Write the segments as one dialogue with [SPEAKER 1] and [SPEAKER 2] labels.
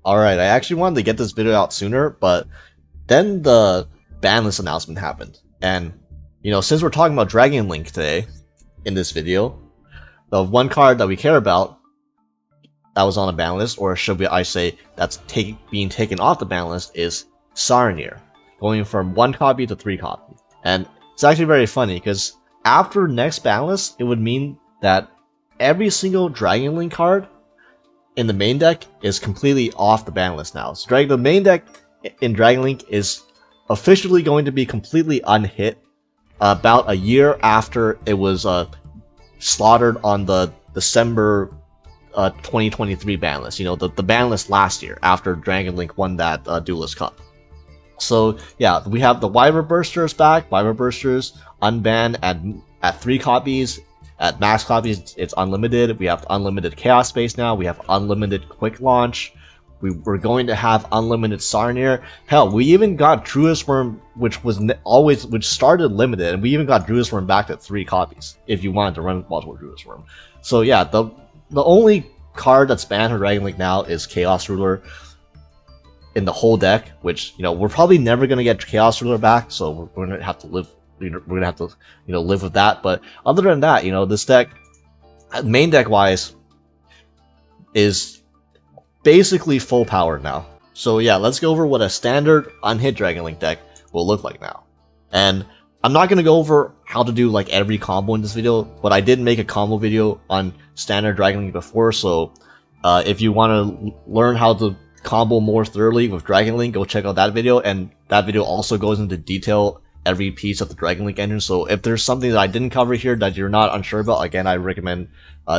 [SPEAKER 1] Alright, I actually wanted to get this video out sooner, but then the Banlist announcement happened. And, since we're talking about Dragon Link today, in this video, the one card that we care about that was on a ban list, or I say that's being taken off the ban list, is Sarnir, going from 1 copy to 3 copy. And it's actually very funny, because after next ban list, it would mean that every single Dragon Link card in the main deck is completely off the ban list now. So the main deck in Dragon Link is officially going to be completely unhit about a year after it was slaughtered on the December 2023 ban list. The ban list last year after Dragon Link won that Duelist Cup. So yeah, we have the Wyver Bursters back. Wyver Bursters unbanned at 3 copies. At max copies, it's unlimited. We have unlimited Chaos Space now. We have unlimited Quick Launch. We're going to have unlimited Sarnir. Hell, we even got Druid's Worm, which started limited, and we even got Druid's Worm back at 3 copies if you wanted to run multiple Druid's Worm. So yeah, the only card that's banned for Dragon Link now is Chaos Ruler in the whole deck, which we're probably never gonna get Chaos Ruler back, so we're gonna have to live. We're gonna have to live with that. But other than that, this deck, main deck wise, is basically full power now. So yeah, let's go over what a standard unhit Dragon Link deck will look like now. And I'm not gonna go over how to do like every combo in this video, but I did make a combo video on standard Dragon Link before. So if you want to learn how to combo more thoroughly with Dragon Link, go check out that video. And that video also goes into detail every piece of the Dragon Link engine. So if there's something that I didn't cover here that you're not unsure about, again, I recommend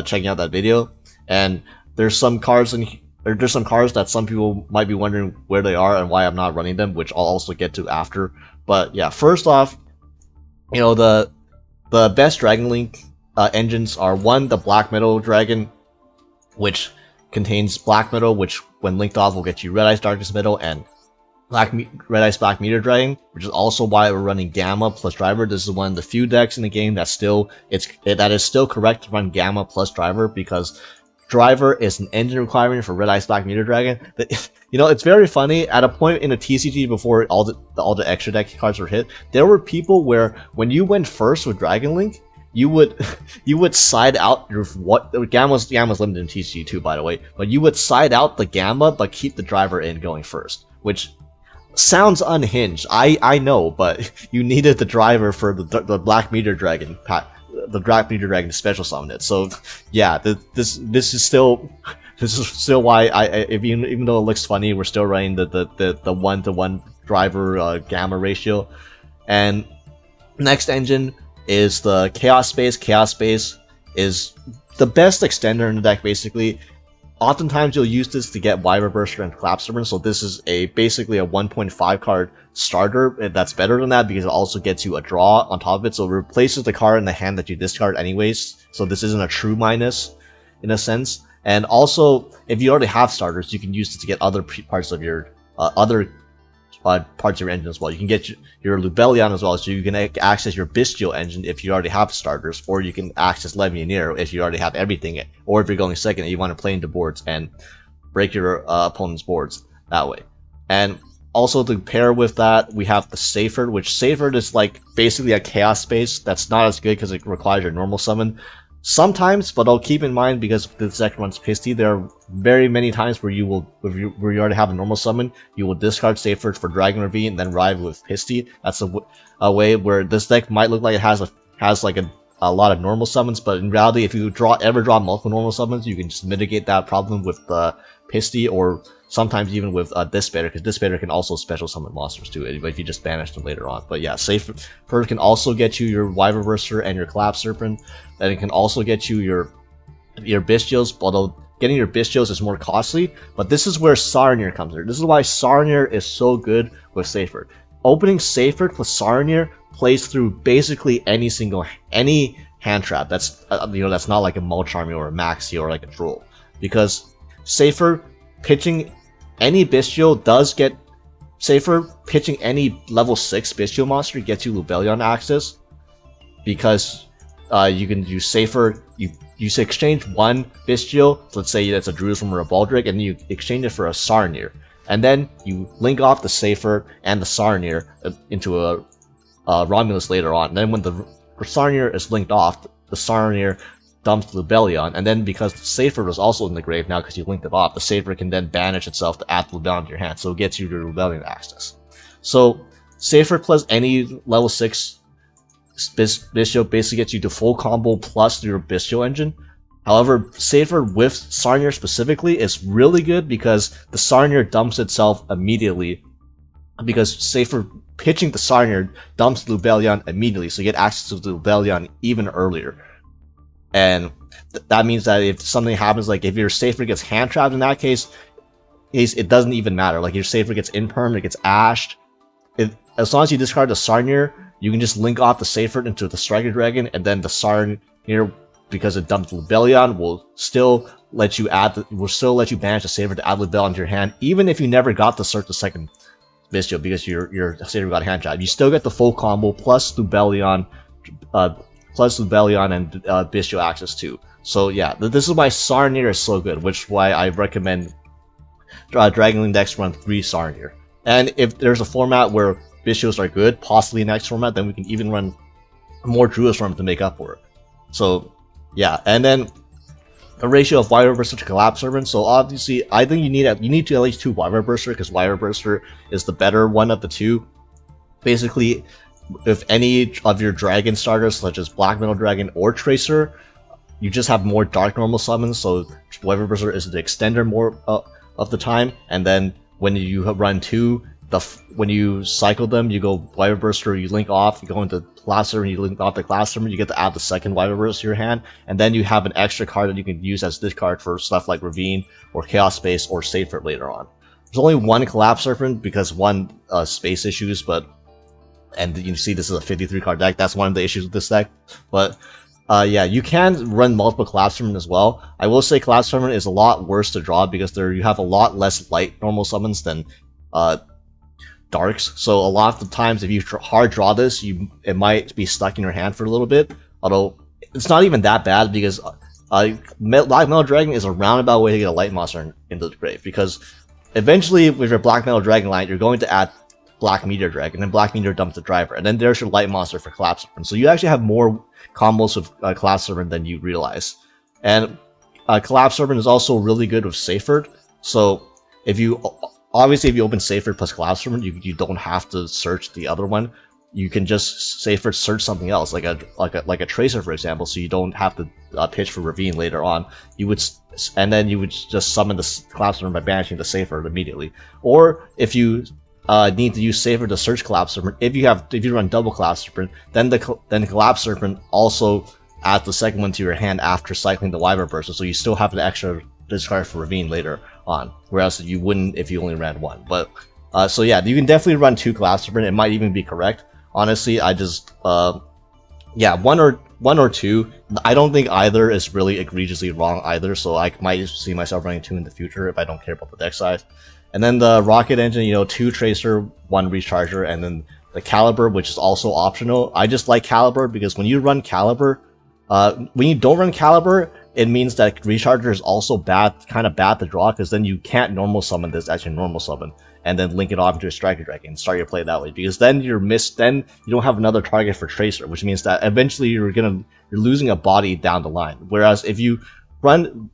[SPEAKER 1] checking out that video. And there's some cards that some people might be wondering where they are and why I'm not running them, which I'll also get to after. But yeah, first off, the best Dragon Link engines are 1, the Black Metal Dragon, which contains Black Metal, which when linked off will get you Red Ice Darkness Metal, and Red Ice Black Meteor Dragon, which is also why we're running Gamma plus Driver. This is one of the few decks in the game that is still correct to run Gamma plus Driver, because Driver is an engine requirement for Red Ice Black Meteor Dragon. It's very funny. At a point in a TCG before all the extra deck cards were hit, there were people where when you went first with Dragon Link, you would side out your Gamma's limited in TCG too, by the way, but you would side out the Gamma but keep the Driver in going first, which sounds unhinged. I know, but you needed the Driver for the Black Meteor Dragon pack, the Black Meteor Dragon to special summon it. So yeah, this is still why even though it looks funny, we're still running the 1-to-1 Driver Gamma ratio. And next engine is the Chaos Space. Chaos Space is the best extender in the deck, basically. Oftentimes you'll use this to get Wyver Burster and Collapse Serpent, so this is basically a 1.5 card starter. That's better than that because it also gets you a draw on top of it, so it replaces the card in the hand that you discard anyways, so this isn't a true minus in a sense. And also, if you already have starters, you can use this to get other parts of your parts of your engine as well. You can get your Lubellion as well, so you can access your Bystial engine if you already have starters, or you can access Legionnaire if you already have everything, or if you're going second and you want to play into boards and break your opponent's boards that way. And also to pair with that, we have the Saferd, which Saferd is like basically a Chaos Space that's not as good because it requires your normal summon sometimes, but I'll keep in mind because this deck runs Pisty, there are very many times where you already have a normal summon, you will discard Saferd for Dragon Ravine and then ride with Pisty. That's a way where this deck might look like it has like a lot of normal summons, but in reality, if you ever draw multiple normal summons, you can just mitigate that problem with Pisty, or sometimes even with Dispater, because Dispater can also special summon monsters too, if you just banish them later on. But yeah, Saferd can also get you your Wyver Burster and your Collapse Serpent, and it can also get you your Bystials, although getting your Bystials is more costly, but this is where Sarnir comes in. This is why Sarnir is so good with Saferd. Opening Saferd with Sarnir plays through basically any hand trap that's that's not like a Mulch Army or a Maxi or like a Droll, because Saferd pitching any Bystial does get pitching any level 6 Bystial monster gets you Lubellion access, because you can use Saferd, you you exchange one Bystial, let's say that's a Jerusalem or a Baldric, and you exchange it for a Sarnir. And then you link off the Safer and the Sarnir into a Romulus later on. And then when the Sarnir is linked off, the Sarnir dumps Lubellion, and then because the Safer was also in the grave now because you linked it off, the Safer can then banish itself to add Lubellion to your hand, so it gets you to Lubellion access. So Safer plus any level 6 Bystial basically gets you to full combo plus your Bystial engine. However, Safer with Sarnir specifically is really good because the Sarnir dumps itself immediately, because Safer pitching the Sarnir dumps Lubellion immediately, so you get access to Lubellion even earlier. And that means that if something happens, like if your Safer gets hand trapped in that case, it doesn't even matter. Like your Safer gets imperm, it gets ashed. As long as you discard the Sarnir, you can just link off the Safer into the Striker Dragon, and then the Sarnir, because it dumped Lubellion, will still let you banish the Safer to add Lubellion to your hand, even if you never got to search the second Bystial because your Safer got hand trapped. You still get the full combo plus Lubellion and Bystial access too. So yeah, this is why Sarnir is so good, which is why I recommend Dragon Link decks run 3 Sarnir. And if there's a format where Bystials are good, possibly next format, then we can even run more Druids from it to make up for it. So yeah, and then the ratio of Wyvern Burster to Collapse Servant. So obviously, I think you need to at least 2 Wyvern Burster, because Wyvern Burster is the better one of the two. Basically, if any of your dragon starters, such as Black Metal Dragon or Tracer, you just have more Dark Normal summons, so Wyvern Burster is the extender more of the time. And then when you run 2, when you cycle them, you go Wyvern Burster, you link off, you go into Collapse Servant, you link off the Collapse Servant, you get to add the second Wyvern Burster to your hand, and then you have an extra card that you can use as discard for stuff like Ravine or Chaos Space or Safer later on. There's only one Collapse Serpent because one space issues, and you see this is a 53 card deck. That's one of the issues with this deck. But yeah, you can run multiple Collapse Serpent as well. I will say Collapse Serpent is a lot worse to draw because you have a lot less light normal summons than darks. So a lot of the times if you hard draw this, it might be stuck in your hand for a little bit. Although it's not even that bad because Black Metal Dragon is a roundabout way to get a light monster into the grave. Because eventually with your Black Metal Dragon line, you're going to add Black Meteor Dragon, and Black Meteor dumps the driver, and then there's your light monster for Collapse Serpent. So you actually have more combos with Collapse Serpent than you realize. And Collapse Serpent is also really good with Safer. So if you open Safer plus Collapse Serpent, you don't have to search the other one. You can just Safer search something else, like a Tracer, for example. So you don't have to pitch for Ravine later on. You would just summon the Collapse Serpent by banishing the Safer immediately. Or if you need to use Safer to search Collapse Serpent, if you run double Collapse Serpent, then the Collapse Serpent also adds the second one to your hand after cycling the Wyvern Burster, so you still have an extra discard for Ravine later on, whereas you wouldn't if you only ran one. But so yeah, you can definitely run 2 Collapse Serpent. It might even be correct. Honestly, I just yeah, one or 2. I don't think either is really egregiously wrong either, so I might see myself running 2 in the future if I don't care about the deck size. And then the Rocket Engine, 2 Tracer, 1 Recharger, and then the Caliber, which is also optional. I just like Caliber because when you run Caliber, when you don't run Caliber, it means that Recharger is also kind of bad to draw, because then you can't normal summon this as your normal summon, and then link it off into a Striker Dragon and start your play that way. Because then then you don't have another target for Tracer, which means that eventually you're losing a body down the line. Whereas if you run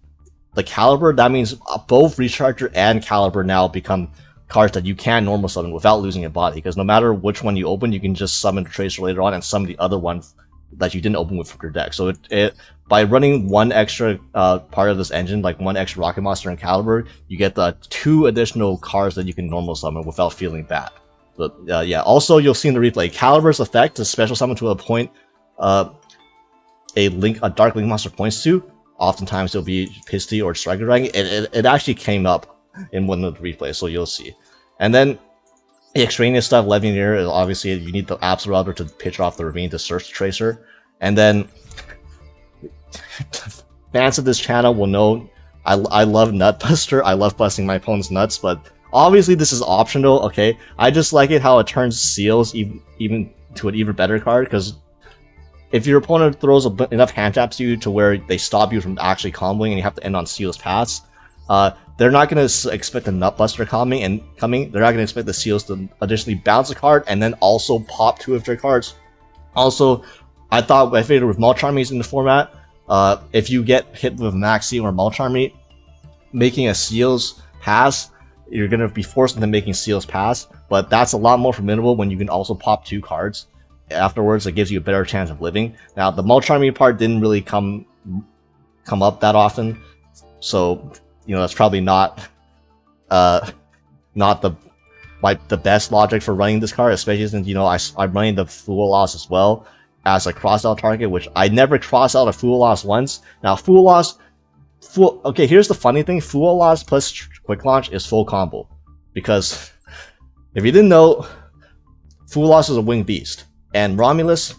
[SPEAKER 1] the Caliber, that means both Recharger and Caliber now become cards that you can normal summon without losing a body, because no matter which one you open, you can just summon Tracer later on and summon the other one that you didn't open with your deck. So by running one extra part of this engine, like one extra Rocket Monster and Caliber, you get the 2 additional cards that you can normal summon without feeling bad. But yeah, also you'll see in the replay, Caliber's effect to special summon to a point a Dark Link monster points to. Oftentimes it'll be Pisty or Striker Dragon. It actually came up in one of the replays, so you'll see. And then the extraneous stuff, Levianeer, is obviously you need the Absolute Elder to pitch off the Ravine to search the Tracer. And then fans of this channel will know I love Nutbuster. I love busting my opponent's nuts, but obviously this is optional, okay? I just like it how it turns Seals even to an even better card, because if your opponent throws enough hand traps to you to where they stop you from actually comboing and you have to end on Seal's pass, they're not going to expect the Nutbuster coming. They're not going to expect the Seals to additionally bounce a card and then also pop 2 of their cards. Also, I figured with Mulch Armies in the format, if you get hit with Maxi or Mulch Army, making a Seals pass, you're going to be forced into making Seals pass, but that's a lot more formidable when you can also pop 2 cards afterwards. It gives you a better chance of living. Now, the Mulch Army part didn't really come up that often, so that's probably not the best logic for running this card, especially since I'm running the Fuwalos as well as a cross-out target, which I never cross out a Fuwalos once. Now, okay, here's the funny thing: Fuwalos plus Quick Launch is full combo, because if you didn't know, Fuwalos is a winged beast, and Romulus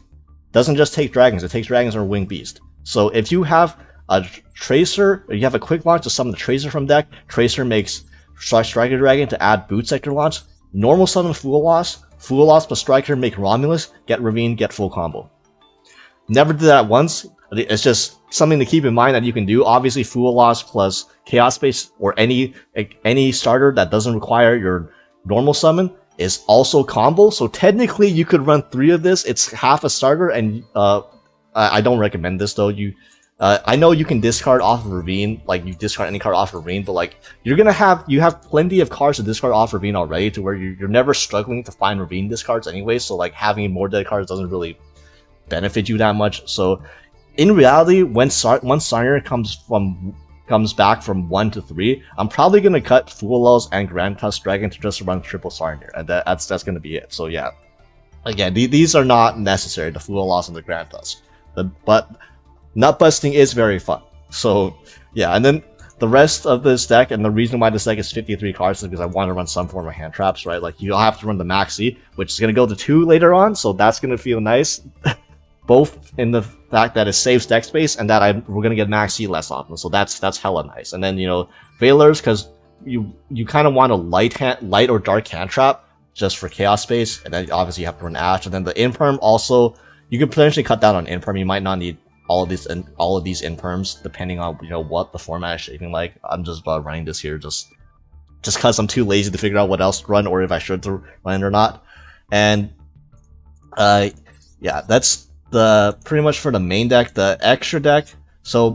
[SPEAKER 1] doesn't just take dragons; it takes dragons or winged beast. So if you have a Tracer, or you have a Quick Launch to summon the Tracer from deck, Tracer makes Striker Dragon to add Boot Sector Launch. Normal summon Fuwalos plus Striker make Romulus, get Ravine, get full combo. Never did that once. It's just something to keep in mind that you can do. Obviously, Fuwalos plus Chaos Space or any starter that doesn't require your normal summon is also combo. So technically, you could run 3 of this. It's half a starter, and I don't recommend this though. I know you can discard off of Ravine, like you discard any card off of Ravine, but like you have plenty of cards to discard off Ravine already, to where you're never struggling to find Ravine discards anyway. So like having more dead cards doesn't really benefit you that much. So in reality, once Sarnier comes back from 1 to 3, I'm probably gonna cut Fuwalos and Grand Tusk Dragon to just run triple Sarnier, and that's gonna be it. So yeah, again, these are not necessary, the Fuwalos and the Grand Tusk, but Nut busting is very fun. So yeah, and then the rest of this deck, and the reason why this deck is 53 cards is because I want to run some form of hand traps, right? Like you'll have to run the Maxi, which is gonna go to 2 later on, so that's gonna feel nice. Both in the fact that it saves deck space and that we're gonna get Maxi less often, so that's hella nice. And then Veilers, because you kind of want a light or dark hand trap just for chaos space, and then obviously you have to run Ash. And then the Imperm also, you can potentially cut down on Imperm. You might not need all of these Imperms depending on what the format is shaping like. I'm just running this here just because I'm too lazy to figure out what else to run or if I should run it or not. And yeah, that's pretty much for the main deck. The extra deck, so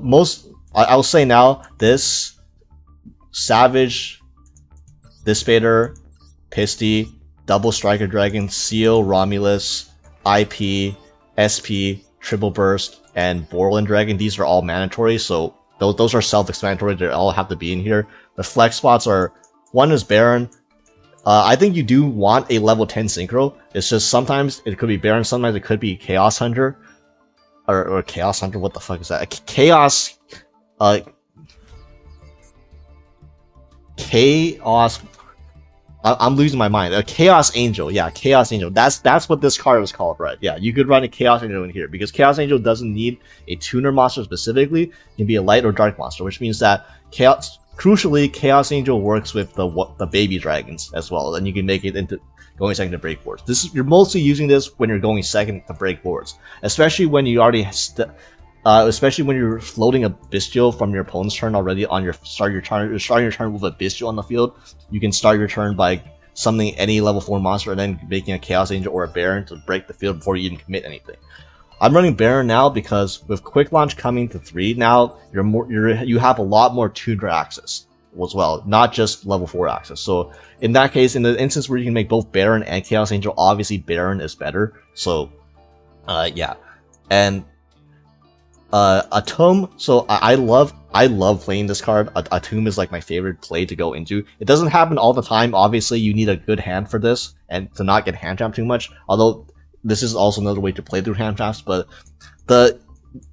[SPEAKER 1] I will say now, this Savage, Dispater, Pisty, Double Striker Dragon, Seal, Romulus, IP, SP, Triple Burst, and Borland Dragon, these are all mandatory, so those are self-explanatory. They all have to be in here. The flex spots are, one is Baron. I think you do want a level 10 Synchro. It's just sometimes it could be Baron, sometimes it could be Chaos Hunter. Or Chaos Hunter, what the fuck is that? Chaos... Chaos... I'm losing my mind. A Chaos Angel, yeah, Chaos Angel. That's what this card was called, right? Yeah, you could run a Chaos Angel in here, because Chaos Angel doesn't need a tuner monster specifically. It can be a light or dark monster, which means that crucially, Chaos Angel works with the baby dragons as well, and you can make it into going second to break boards. You're mostly using this when you're going second to break boards, especially when you already especially when you're floating a Bystial from your opponent's turn already on your starting your turn with a Bystial on the field. You can start your turn by summoning any level 4 monster and then making a Chaos Angel or a Baron to break the field before you even commit anything. I'm running Baron now because with Quick Launch coming to 3 now, you have a lot more tuner access as well, not just level 4 access. So in that case, in the instance where you can make both Baron and Chaos Angel, obviously Baron is better. So yeah, and Atom. So I love playing this card. Atom is like my favorite play to go into. It doesn't happen all the time. Obviously, you need a good hand for this and to not get hand trapped too much. Although this is also another way to play through hand traps. But the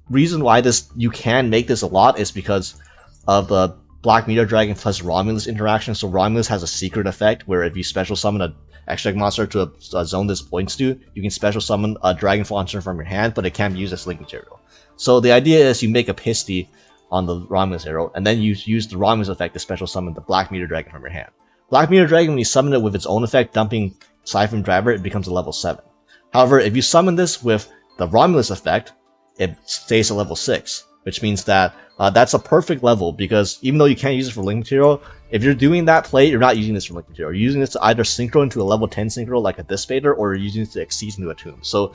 [SPEAKER 1] reason why you can make this a lot is because of the Black Meteor Dragon plus Romulus interaction. So Romulus has a secret effect where if you special summon a extra monster to a zone this points to, you can special summon a dragon monster from your hand, but it can't be used as link material. So the idea is you make a Pisty on the Romulus arrow, and then you use the Romulus effect to special summon the Black Meteor Dragon from your hand. Black Meteor Dragon, when you summon it with its own effect, dumping Siphon Driver, it becomes a level 7. However, if you summon this with the Romulus effect, it stays at level 6, which means that that's a perfect level, because even though you can't use it for link material, if you're doing that play, you're not using this for link material. You're using this to either synchro into a level 10 synchro like a Dissipator, or you're using it to exceed into a tomb. So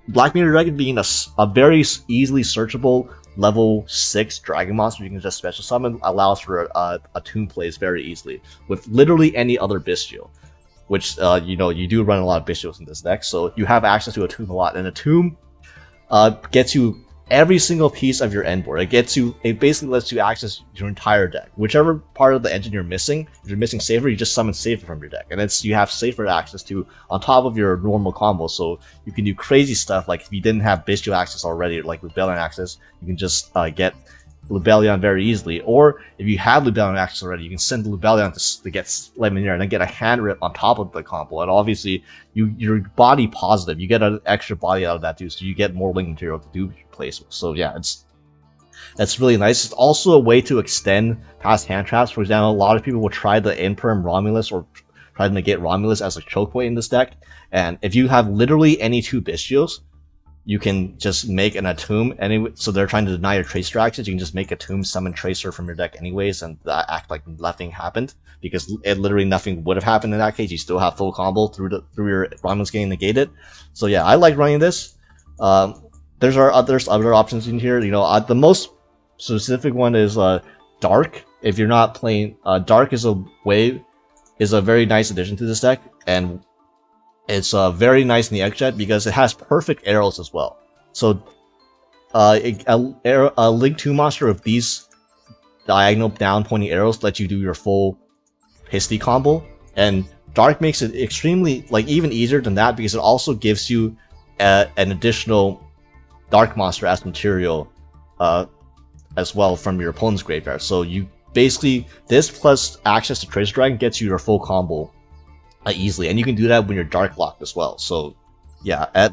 [SPEAKER 1] Black Meteor Dragon being a very easily searchable level 6 dragon monster you can just special summon allows for a tomb plays very easily with literally any other Bystial, which you do run a lot of Bystials in this deck, so you have access to a tomb a lot, and a tomb gets you every single piece of your end board. It basically lets you access your entire deck. Whichever part of the engine you're missing, if you're missing Safer, you just summon Safer from your deck, and you have Safer access to on top of your normal combo, so you can do crazy stuff. Like if you didn't have Bystial access already, like Rebellion access, you can just get Rebellion very easily. Or if you have Rebellion access already, you can send Rebellion to get Lemonade and then get a hand rip on top of the combo. And obviously, you're body positive. You get an extra body out of that too, so you get more link material to do plays with. So yeah, that's really nice. It's also a way to extend past hand traps. For example, a lot of people will try the Imperm Romulus or try to negate Romulus as a choke point in this deck. And if you have literally any 2 Bystials, you can just make an Atomb anyway. So they're trying to deny your Tracer access. You can just make a Tomb, summon Tracer from your deck anyways, and act like nothing happened, because literally nothing would have happened in that case. You still have full combo through your Romulus getting negated. So yeah, I like running this. There's other options in here. The most specific one is Dark. If you're not playing, Dark is a very nice addition to this deck, and it's very nice in the X-Jet because it has perfect arrows as well. So a Link 2 monster with these diagonal down pointing arrows lets you do your full Pisty combo, and Dark makes it extremely even easier than that, because it also gives you an additional Dark monster as material as well from your opponent's graveyard. So you basically, this plus access to Tracer Dragon gets you your full combo easily, and you can do that when you're Dark locked as well. So yeah,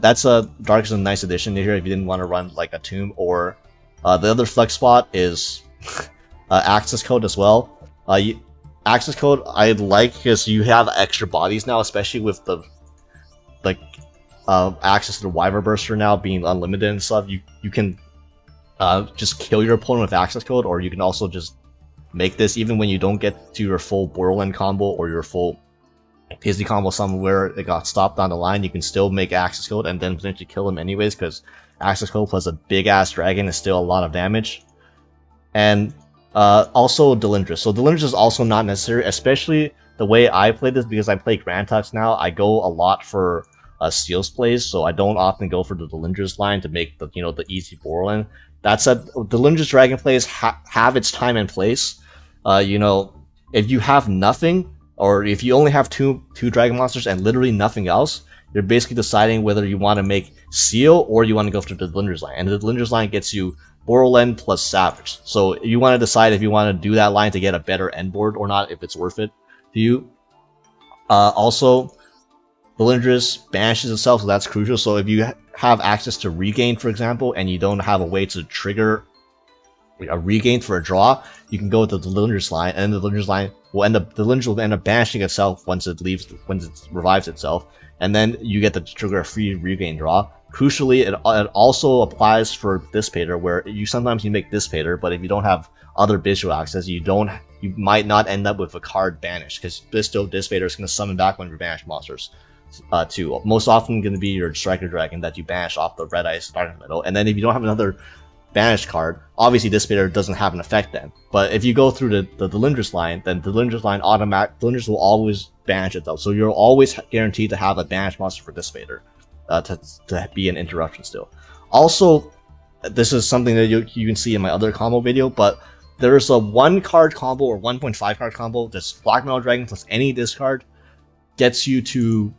[SPEAKER 1] Dark is a nice addition to here if you didn't want to run like a Tomb. Or the other flex spot is access code as well. Access code I like because you have extra bodies now, especially with the access to the Wyvern Burster now being unlimited and stuff. You can just kill your opponent with access code, or you can also just make this even when you don't get to your full Borderland combo or your full Pisty combo somewhere it got stopped down the line. You can still make access code and then potentially kill him anyways, because access code plus a big ass dragon is still a lot of damage. And also Delindris. So Delindris is also not necessary, especially the way I play this, because I play Grand Tux now. I go a lot for Steel's plays, so I don't often go for the Delindris line to make the the easy Borderland. That said, Delindris Dragon plays have its time and place. If you have nothing, or if you only have two dragon monsters and literally nothing else, you're basically deciding whether you want to make Seal or you want to go for the Delindris line. And the Delindris line gets you Borderland plus Savage. So you want to decide if you want to do that line to get a better end board or not, if it's worth it to you. Also, Delindris banishes itself, so that's crucial. So if you have access to Regain, for example, and you don't have a way to trigger a Regain for a draw, you can go with the Delindris line, and the Delindris line will end up banishing itself once it revives itself, and then you get to trigger a free Regain draw. Crucially, it also applies for Dissipator, where sometimes you make Dissipator, but if you don't have other visual access, you might not end up with a card banished, because Dissipator is going to summon back one of your banished monsters. Too. Most often going to be your Striker Dragon that you banish off the Red Ice starting middle, and then if you don't have another banished card, obviously Dissipator doesn't have an effect then. But if you go through the Delindris line, then the Delindris line Delindris will always banish itself, so you're always guaranteed to have a banished monster for Dissipator to be an interruption still. Also, this is something that you can see in my other combo video, but there's a 1 card combo or 1.5 card combo that's Black Metal Dragon plus any discard gets you to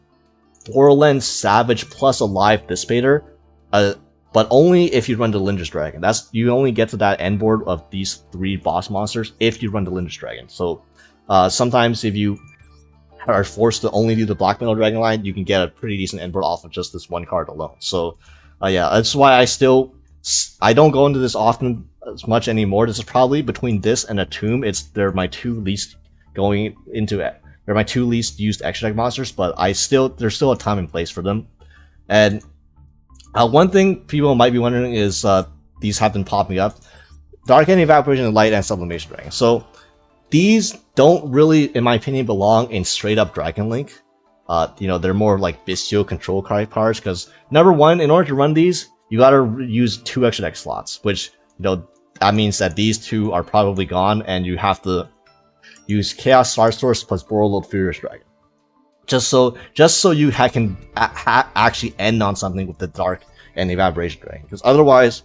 [SPEAKER 1] Borderland Savage plus a live Dissipator, but only if you run the Delindris Dragon. You only get to that end board of these 3 boss monsters if you run the Delindris Dragon. So sometimes if you are forced to only do the Black Metal Dragon line, you can get a pretty decent end board off of just this 1 card alone. So yeah, that's why I don't go into this often as much anymore. This is probably between this and a Tomb. They're my 2 least going into it. They're my 2 least used extra deck monsters, but there's still a time and place for them. And One thing people might be wondering is these have been popping up. Dark End, Evaporation, and Light End Sublimation Dragon. So these don't really, in my opinion, belong in straight up Dragon Link. You know, they're more like Bystial control cards, because number one, in order to run these, you gotta use 2 extra deck slots, which, you know, that means that these 2 are probably gone, and you have to use Chaos Star Source plus Borreload Furious Dragon. Just so you can actually end on something with the Dark and Evaporation Dragon, because otherwise,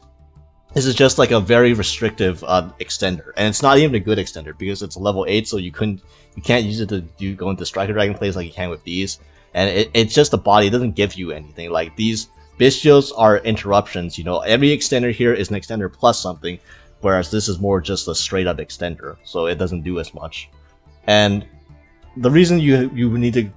[SPEAKER 1] this is just like a very restrictive extender, and it's not even a good extender because it's a level 8, so you can't use it to go into Striker Dragon plays like you can with these, and it's just a body. It doesn't give you anything. Like these Bystials are interruptions. You know, every extender here is an extender plus something, whereas this is more just a straight up extender, so it doesn't do as much. And the reason you need to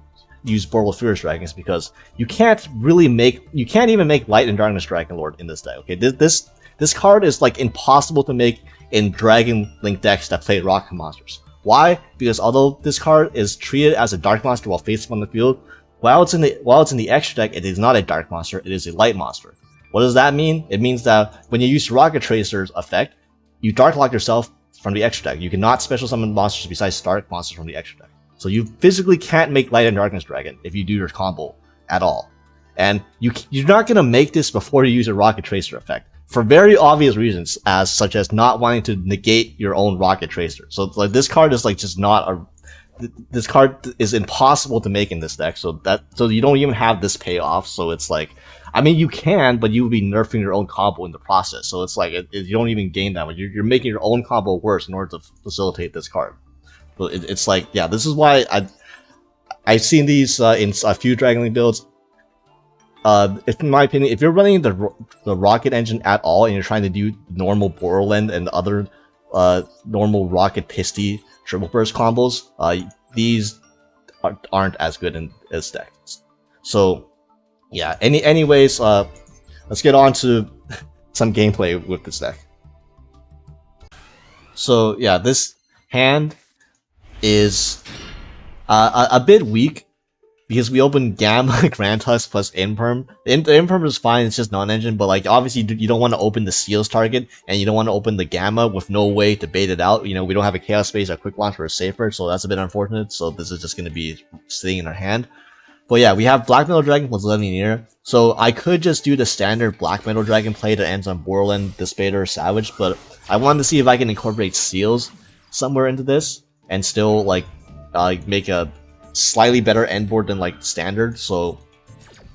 [SPEAKER 1] use Borreload Furious Dragon is because you can't even make Light and Darkness Dragon Lord in this deck. Okay, this card is like impossible to make in Dragon Link decks that play Rocket Monsters. Why? Because although this card is treated as a Dark Monster while facing on the field, while it's in the extra deck, it is not a Dark Monster, it is a Light Monster. What does that mean? It means that when you use Rocket Tracer's effect, you Dark Lock yourself from the extra deck. You cannot special summon monsters besides Dark Monsters from the extra deck. So you physically can't make Light and Darkness Dragon if you do your combo at all. And you're not going to make this before you use a Rocket Tracer effect, for very obvious reasons, such as not wanting to negate your own Rocket Tracer. So like this card is like just not a... This card is impossible to make in this deck, so you don't even have this payoff. So it's like, I mean, you can, but you would be nerfing your own combo in the process. So it's like you don't even gain that much. You're making your own combo worse in order to facilitate this card. So it's like, yeah, this is why I've seen these in a few Dragon Link builds. In my opinion, if you're running the Rocket engine at all and you're trying to do normal Borland and other normal Rocket Pisty Triple Burst combos, these aren't as good in this deck. So yeah, anyways, let's get on to some gameplay with this deck. So yeah, this hand is a bit weak, because we opened Gamma, Grand Tusk plus Imperm. The Imperm is fine, it's just non-engine, but like obviously you don't want to open the Seals target, and you don't want to open the Gamma with no way to bait it out. You know, we don't have a Chaos Space or Quick Launch for a safer, so that's a bit unfortunate, so this is just going to be sitting in our hand. But yeah, we have Black Metal Dragon plus Levineer, so I could just do the standard Black Metal Dragon play that ends on Borland, Dispater, Savage, but I wanted to see if I can incorporate Seals somewhere into this, and still like make a slightly better end board than like standard. So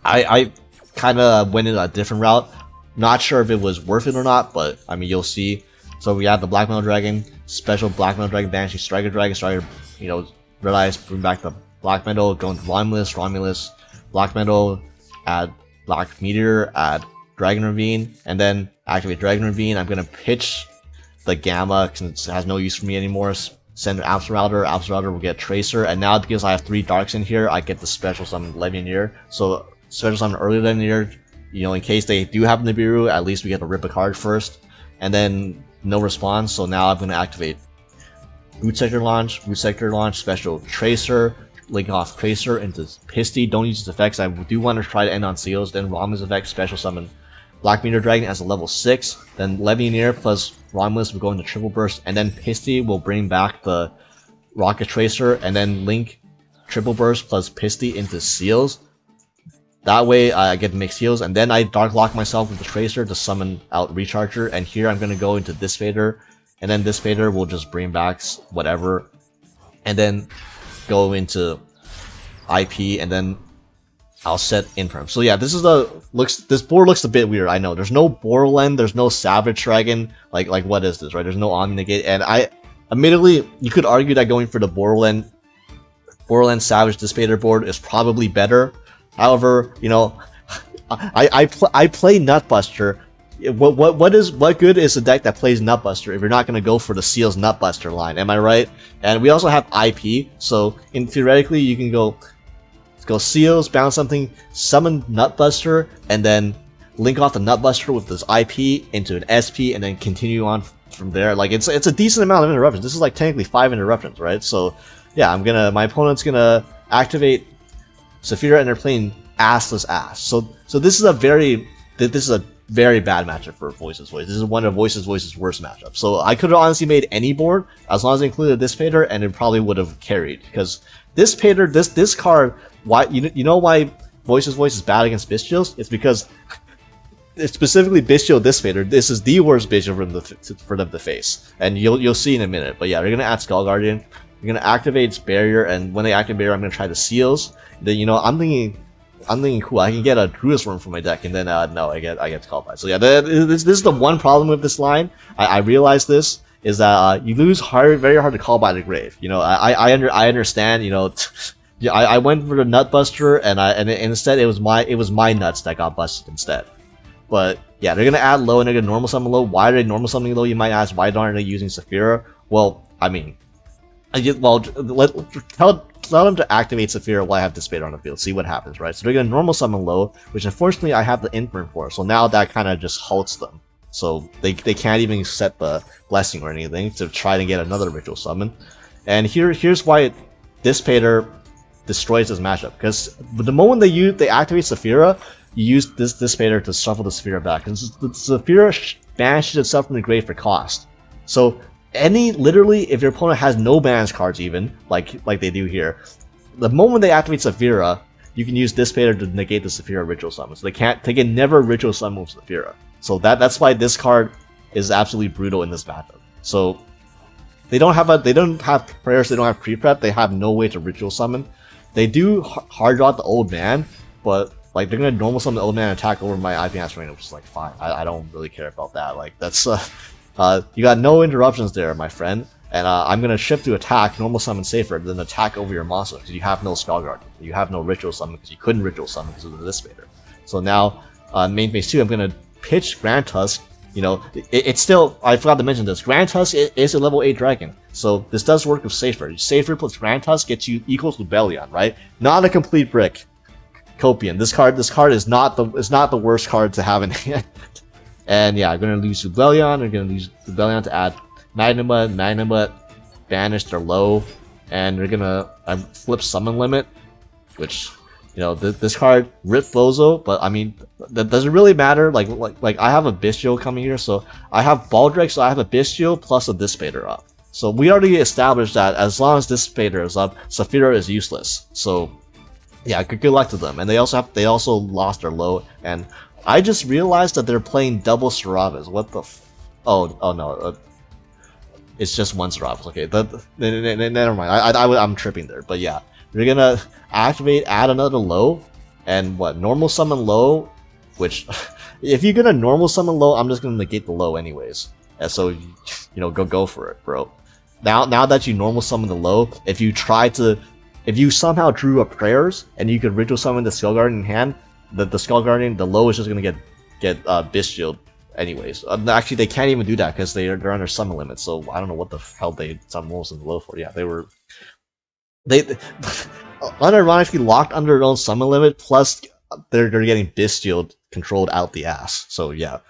[SPEAKER 1] I kind of went in a different route. Not sure if it was worth it or not, but I mean, you'll see. So we have the Black Metal Dragon, special Black Metal Dragon Banshee, Striker Dragon, you know, Red Eyes, bring back the Black Metal, going to Romulus, Black Metal, add Black Meteor, add Dragon Ravine, and then activate Dragon Ravine. I'm gonna pitch the Gamma since it has no use for me anymore. Send an Router will get Tracer, and now because I have 3 Darks in here, I get the special summon Levineer. So special summon early Levineer, you know, in case they do have Nibiru, at least we get to rip a card first. And then no response, so now I'm going to activate Root Sector Launch, special Tracer, link off Tracer into Pisty. Don't use its effects. I do want to try to end on Seals, then Romulus effect, special summon Black Meteor Dragon as a level 6, then Levineer plus Romulus will go into Triple Burst, and then Pisty will bring back the Rocket Tracer, and then link Triple Burst plus Pisty into Seals. That way I get to make Seals, and then I Dark Lock myself with the Tracer to summon out Recharger, and here I'm going to go into this Fader, and then this Fader will just bring back whatever, and then go into IP, and then I'll set Infirm. So yeah, this board looks a bit weird, I know. There's no Borland, there's no Savage Dragon, like what is this, right? There's no Omni Negate, and admittedly, you could argue that going for the Borland Savage Dispater board is probably better. However, you know, I play Nutbuster. What good is a deck that plays Nutbuster if you're not going to go for the Seals Nutbuster line? Am I right? And we also have IP, so theoretically you can go Seals, bounce something, summon Nutbuster, and then link off the Nutbuster with this IP into an SP, and then continue on from there. Like it's a decent amount of interruptions. This is like technically 5 interruptions, right? So yeah, my opponent's gonna activate Saphira, and they're playing Assless Ass. So this is a very this is a very bad matchup for Voiceless Voice. This is one of Voiceless Voice's worst matchups. So I could have honestly made any board as long as I included Dissipator, and it probably would have carried. Because Dissipator, this card, why you know why Voiceless Voice is bad against Bystials? It's because it's specifically Bystial Dissipator. This is the worst Bystial for them to face, and you'll see in a minute. But yeah, they're gonna add Skull Guardian. They're gonna activate its barrier, and when they activate barrier, I'm gonna try the seals. Then I'm thinking, cool, I can get a Druid's Worm from my deck, and then no, I get Qualified. So yeah, this is the one problem with this line. I realized this is that you lose very hard to call by the grave. I understand. Yeah, I went for the Nutbuster, and instead it was my nuts that got busted instead. But yeah, they're gonna add low and they're gonna normal summon low. Why are they normal summoning low? You might ask, why aren't they using Saphira? Well, I mean, tell them to activate Saphira while I have Dissipator on the field. See what happens, right? So they're gonna normal summon low, which unfortunately I have the Imprint for. So now that kind of just halts them. So they can't even set the Blessing or anything to try to get another Ritual Summon. And here's why Dissipator destroys this matchup. Because the moment they activate Saphira, you use this Dissipator to shuffle the Saphira back. And the Saphira banishes itself from the grave for cost. So literally, if your opponent has no bans cards even, like they do here, the moment they activate Saphira, you can use Dissipator to negate the Saphira Ritual Summon. So they can never Ritual Summon with Saphira. So that's why this card is absolutely brutal in this matchup. So they don't have prayers, they don't have pre-prep, they have no way to Ritual Summon. They do hard draw the old man, but like they're gonna normal summon the old man and attack over my IPS range, which is like fine. I don't really care about that. Like that's you got no interruptions there, my friend. And I'm gonna shift to attack, normal summon safer, then attack over your monster because you have no Skull Guard, you have no Ritual Summon because you couldn't Ritual Summon because of the Dissipator. So now main phase 2, I'm gonna pitch Grand Tusk. It's still, I forgot to mention this, Grand Tusk is a level 8 dragon, so this does work with Safer. Safer plus Grand Tusk gets you equals to Bellion, right? Not a complete brick. Copian. This card is not the worst card to have in hand. And yeah, I'm gonna lose Bellion. I'm gonna use Bellion to add Magnamut, banish their low, and they're gonna flip Summon Limit, which this card rip Bozo, but I mean that doesn't really matter. Like I have a Bystial coming here, so I have Baldric, so I have a Bystial plus a Dissipator up. So we already established that as long as Dissipator is up, Saphira is useless. So yeah, good luck to them. And they also lost their low, and I just realized that they're playing double Saravas. What the oh no, it's just one Saravas. Okay, never mind. I'm tripping there, but yeah. You're gonna activate, add another low, and normal summon low, which, if you're gonna normal summon low, I'm just gonna negate the low anyways. And so, go for it, bro. Now that you normal summon the low, if you somehow drew up prayers, and you could Ritual Summon the Skull Guardian in hand, the Skull Guardian, the low is just gonna get Bystial anyways. Actually, they can't even do that, because they're under summon limit, so I don't know what the hell they summon most in the low for. Yeah, they unironically locked under their own summon limit, plus they're getting Bystial controlled out the ass. So yeah,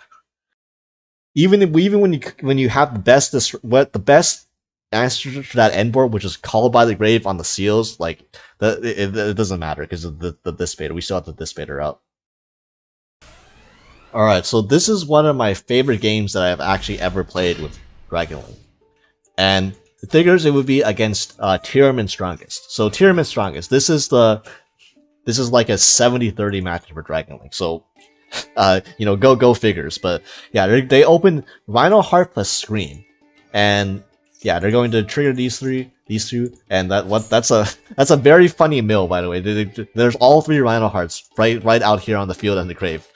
[SPEAKER 1] even when you have the best answer to that end board, which is called by the grave on the seals, like it doesn't matter because of the Dissipator. We still have the Dissipator out. All right, so this is one of my favorite games that I have actually ever played with Dragon Link, and the figures it would be against Tearlaments Strongest. So Tearlaments Strongest, this is like a 70-30 match for Dragon Link. So go figures. But yeah, they open Rhino Heart plus Scream, and yeah, they're going to trigger these two, and that's a very funny mill, by the way. There's all 3 Rhino Hearts right out here on the field and the grave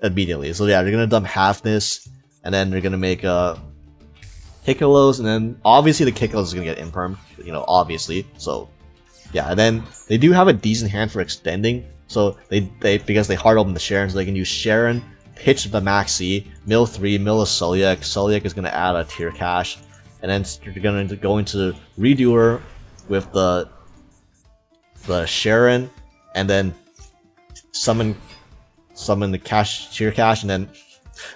[SPEAKER 1] immediately. So yeah, they're gonna dump half this, and then they're gonna make Kikolos, and then obviously the Kikolos is gonna get imperm, obviously. So yeah, and then they do have a decent hand for extending. So they because they hard open the Sharon, so they can use Sharon, pitch the Maxi, mill 3, mill a Sulyak. Sulyak is gonna add a Tear Cache, and then you're gonna go into Redoer with the Sharon, and then summon the Tear Cache, and then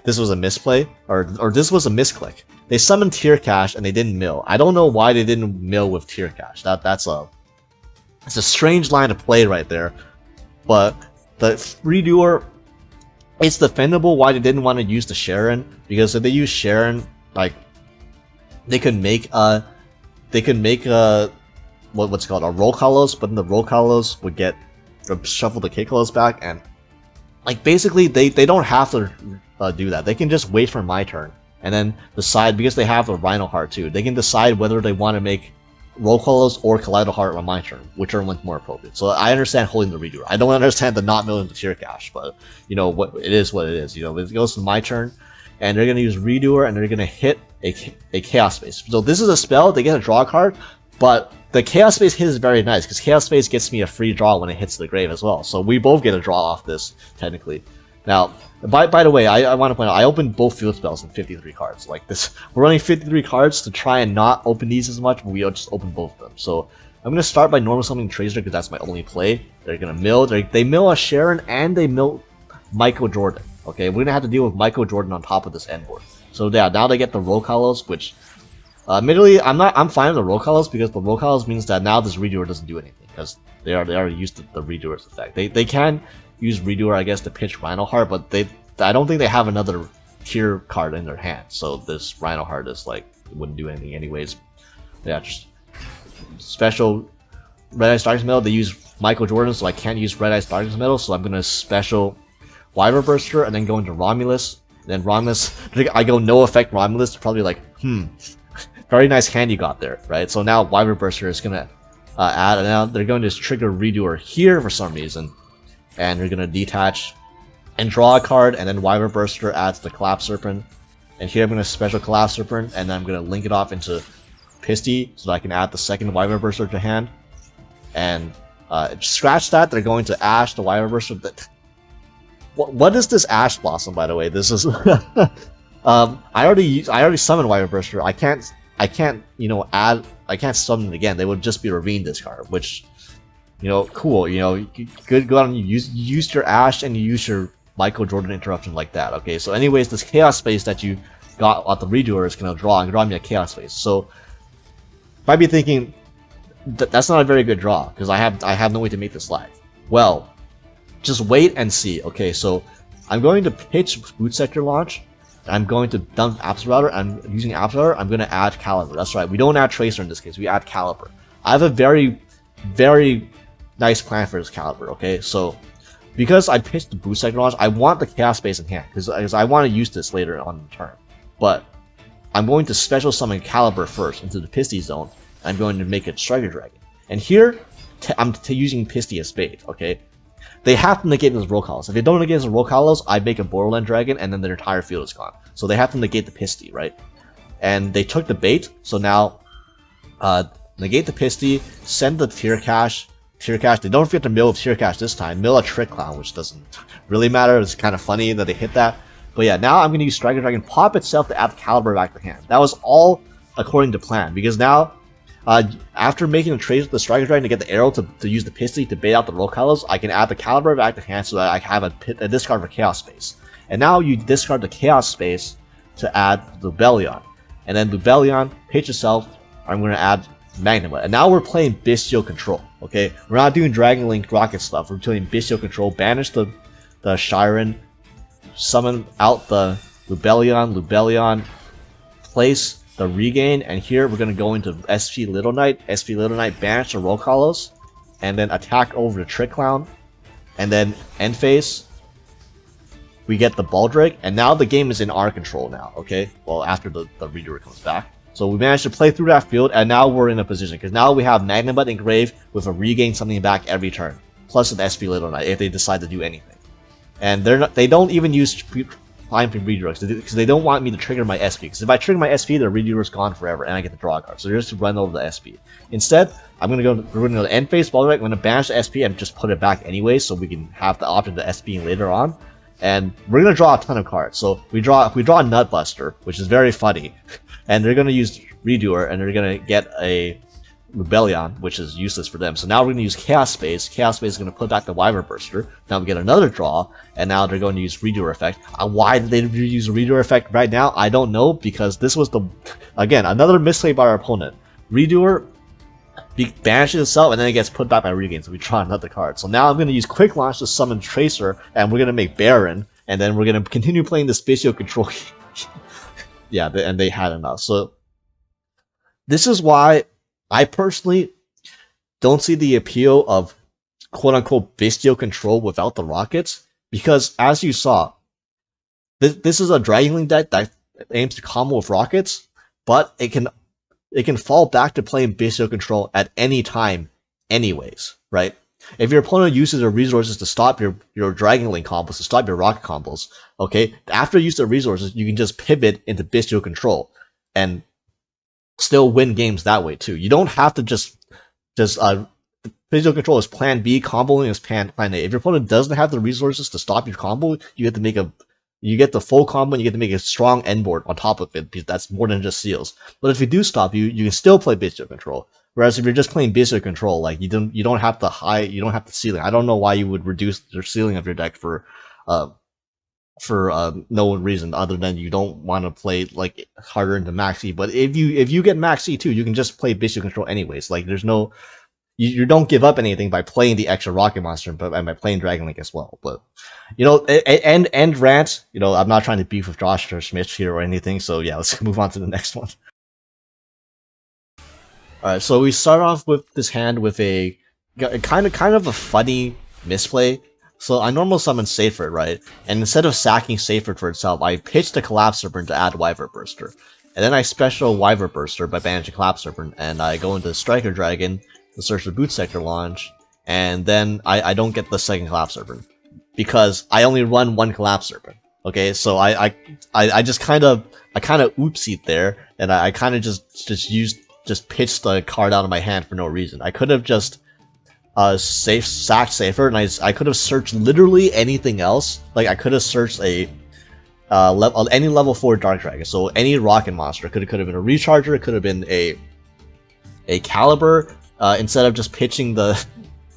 [SPEAKER 1] this was a misplay, or this was a misclick. They summoned Tear Cache and they didn't mill. I don't know why they didn't mill with Tear Cache. That's a strange line to play right there. But the Redoer it's defendable why they didn't want to use the Sharon, because if they use Sharon, like they could make what's it called, a roll colors, but then the roll colors would get shuffle the K colors back, and like basically they don't have to do that. They can just wait for my turn and then decide, because they have the Rhino Heart too. They can decide whether they want to make roll colors or Kaleido Heart on my turn, whichever one's more appropriate. So I understand holding the redoer. I don't understand the not milling the tier cache, but you know what it is. What it is. You know, it goes to my turn, and they're gonna use redoer, and they're gonna hit a Chaos Space. So this is a spell. They get a draw card, but the Chaos Space hit is very nice because Chaos Space gets me a free draw when it hits the grave as well. So we both get a draw off this technically. Now, by the way, I want to point out, I opened both field spells in 53 cards. Like this, we're running 53 cards to try and not open these as much, but we just open both of them. So I'm going to start by normal summoning Tracer because that's my only play. They're going to mill. They mill a Sharon and they mill Michael Jordan. Okay, we're going to have to deal with Michael Jordan on top of this end board. So yeah, now they get the roll colors, which admittedly I'm fine with the roll colors because the roll colors means that now this redoer doesn't do anything because they already used the redoer's effect. They can use redoer, I guess, to pitch Rhino Heart, but I don't think they have another tier card in their hand. So this Rhino Heart is like, it wouldn't do anything anyways. Yeah, just special Red Ice Darkness Metal. They use Michael Jordan, so I can't use Red Ice Darkness Metal. So I'm gonna special Wyvern Burster and then go into Romulus. Then Romulus, I go no effect Romulus. Probably like, very nice hand you got there, right? So now Wyvern Burster is gonna add, and now they're going to trigger redoer here for some reason. And you're gonna detach and draw a card, and then Wyvern Burster adds the Collapse Serpent. And here I'm gonna special Collapse Serpent, and then I'm gonna link it off into Pisty so that I can add the second Wyvern Burster to hand. And scratch that. They're going to Ash the Wyvern Burster. What is this Ash Blossom, by the way? This is I already summoned Wyvern Burster. I can't I can't summon it again. They would just be Ravine discard, which, you know, cool. You know, you could go out and you use your Ash and you use your Michael Jordan interruption like that. Okay, so anyways, this Chaos Space that you got at the redoer is gonna draw me a Chaos Space. So you might be thinking that's not a very good draw because I have no way to make this live. Well, just wait and see. Okay, so I'm going to pitch Boot Sector Launch. I'm going to dump Absolute Router. I'm using Absolute Router. I'm going to add Caliber. That's right. We don't add Tracer in this case. We add Caliber. I have a very, very nice plan for this Caliber. Okay, so because I pitched the Boot Sector Launch, I want the Chaos Space in hand because I want to use this later on in the turn. But I'm going to special summon Caliber first into the Pisty zone. I'm going to make it Striker Dragon. And here, I'm using Pisty as bait. Okay. They have to negate those roll calls. If they don't negate those roll calls, I make a Borderland Dragon, and then their entire field is gone. So they have to negate the Pisty, right? And they took the bait, so now negate the Pisty, send the Tier Cache. They don't forget to mill Tier Cache this time. Mill a Trick Clown, which doesn't really matter. It's kind of funny that they hit that. But yeah, now I'm going to use Striker Dragon, pop itself to add the Caliber back to hand. That was all according to plan, because now after making a trade with the Striker Dragon to get the arrow to use the Pisty to bait out the roll colors, I can add the Caliber back to hand so that I have a discard for Chaos Space. And now you discard the Chaos Space to add Lubellion. And then Lubellion, pitch itself, I'm going to add Magnema. And now we're playing Bystial Control, okay? We're not doing Dragon Link Rocket stuff. We're doing Bystial Control, banish the Shiren, summon out the Lubellion, place the regain, and here we're going to go into SP Little Knight, banish the roll colors, and then attack over the Trick Clown, and then end phase, we get the Baldrake, and now the game is in our control now, okay? Well, after the reader comes back. So we managed to play through that field, and now we're in a position, because now we have Magnabut engraved with a regain something back every turn, plus an SP Little Knight if they decide to do anything. And they don't even use Flying Redirects because they don't want me to trigger my SP, because if I trigger my SP, the Reader is gone forever and I get the draw card. So they're just to run over the SP. Instead, we're going to go to the end phase Baldrake. I'm going to banish the SP and just put it back anyway, so we can have the option to SP later on. And we're going to draw a ton of cards. So we draw Nutbuster, which is very funny, and they're going to use Redoer, and they're going to get a Rebellion, which is useless for them. So now we're going to use Chaos Space. Chaos Space is going to put back the Wyvern Burster. Now we get another draw, and now they're going to use Redoer Effect. Why did they use Redoer Effect right now? I don't know, because this was again, another misplay by our opponent. Redoer banishes itself, and then it gets put back by Regain, so we draw another card. So now I'm going to use Quick Launch to summon Tracer, and we're going to make Baron, and then we're gonna continue playing the Bystial control. Yeah, and they had enough. So this is why I personally don't see the appeal of quote-unquote Bystial control without the rockets, because as you saw, this is a Dragon Link deck that aims to combo with rockets, but it can fall back to playing Bystial control at any time anyways, right? If your opponent uses their resources to stop your Dragon Link combos, to stop your rocket combos, okay, after you use the resources, you can just pivot into Bystial control and still win games that way too. You don't have to just Bystial control is plan B, comboing is plan A. If your opponent doesn't have the resources to stop your combo, you get to make you get the full combo and you get to make a strong end board on top of it, because that's more than just seals. But if you do stop you can still play Bystial control. Whereas if you're just playing Bystial control, like you don't have the ceiling. I don't know why you would reduce the ceiling of your deck for no reason other than you don't want to play like harder into Max E. But if you get Max E too, you can just play Bystial control anyways. Like there's no you don't give up anything by playing the extra rocket monster, and by playing Dragon Link as well. But and rant. I'm not trying to beef with Josh or Smith here or anything. So yeah, let's move on to the next one. Alright, so we start off with this hand with a kind of a funny misplay. So I normal summon Seyfried, right? And instead of sacking Seyfried for itself, I pitched a Collapse Serpent to add Wyvern Burster. And then I special Wyvern Burster by banishing Collapse Serpent, and I go into Striker Dragon to search the Boot Sector launch, and then I don't get the second Collapse Serpent, because I only run one Collapse Serpent. Okay, so I just kind of oopsied there, and I kind of just pitched the card out of my hand for no reason. I could have just sacked Seyfried, and I could have searched literally anything else. Like I could have searched any level 4 Dark Dragon, so any rocket monster. It could have been a Recharger, it could have been a Caliber, instead of just pitching the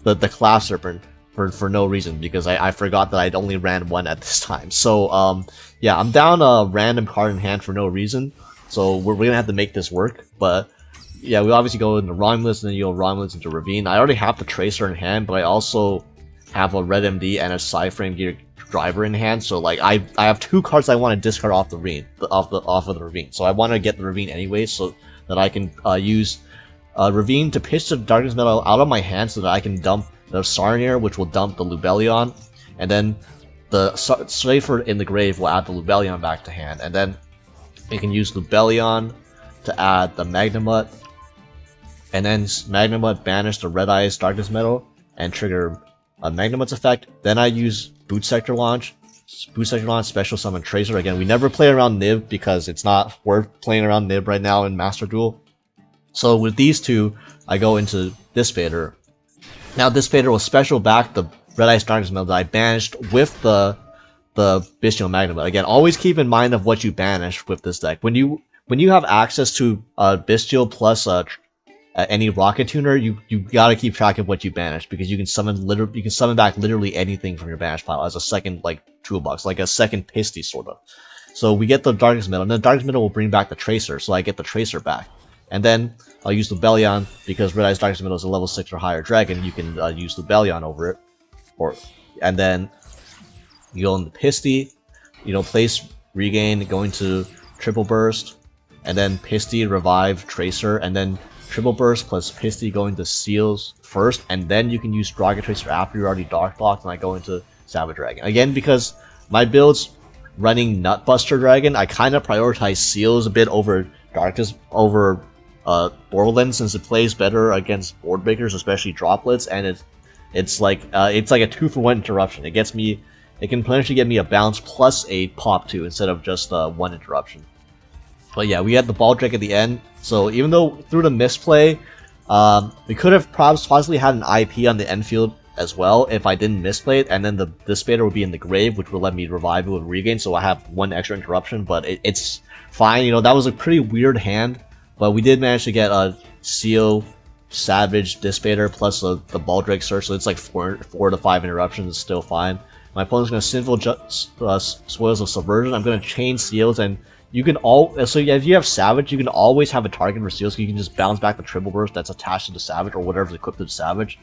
[SPEAKER 1] Collapse Serpent for no reason, because I forgot that I'd only ran one at this time. So yeah, I'm down a random card in hand for no reason, so we're gonna have to make this work. But yeah, we obviously go into Romulus, and then you go Romulus into Ravine. I already have the Tracer in hand, but I also have a Red MD and a Psyframe Gear Driver in hand. So like I have two cards I want to discard off the Ravine, off of the Ravine. So I want to get the Ravine anyway, so that I can use Ravine to pitch the Darkness Metal out of my hand, so that I can dump the Sarnier, which will dump the Lubellion, and then the Seyfried in the grave will add the Lubellion back to hand, and then you can use Lubellion to add the Magnamut, and then Magnamut banish the Red Eyes Darkness Metal and trigger a Magnamut's effect. Then I use Boot Sector Launch, special summon Tracer. Again, we never play around Nib because it's not worth playing around Nib right now in Master Duel. So with these two, I go into Dissipator. Now Dissipator will special back the Red Eyes Darkness Metal that I banished with the Bystial Magnamut. Again, always keep in mind of what you banish with this deck. When you have access to Bystial plus any Rocket Tuner, you gotta keep track of what you banish, because you can summon back literally anything from your banish pile as a second toolbox, like a second Pisty sort of. So we get the Darkness Metal, and the Darkness Metal will bring back the Tracer, so I get the Tracer back. And then I'll use Lubellion, because Red Eyes Darkness Metal is a level 6 or higher dragon. You can use Lubellion over it, and then you go into Pisty, place Regain, go into Triple Burst, and then Pisty, Revive, Tracer, and then Triple Burst plus Pisty going to Seals first, and then you can use Rocket Tracer after you're already Dark Blocked, and I go into Savage Dragon. Again, because my build's running Nutbuster Dragon, I kind of prioritize Seals a bit over Borderlands, since it plays better against board breakers, especially droplets, and it's like a 2-for-1 interruption. It can potentially get me a bounce plus a pop too, instead of just one interruption. But yeah, we had the Baldrick at the end, so even though through the misplay, we could have possibly had an IP on the end field as well if I didn't misplay it, and then the Dissipator would be in the grave, which would let me revive it with Regain, so I have one extra interruption, but it's fine. That was a pretty weird hand, but we did manage to get a Seal, Savage, Dissipator, plus the Baldrick Search, so it's like 4 to 5 interruptions, it's still fine. My opponent's going to Sinful Spoils of Subversion. I'm going to chain Seals, and you can so yeah, if you have Savage, you can always have a target for Seals, so you can just bounce back the Triple Burst that's attached to the Savage, or whatever's equipped to the Savage.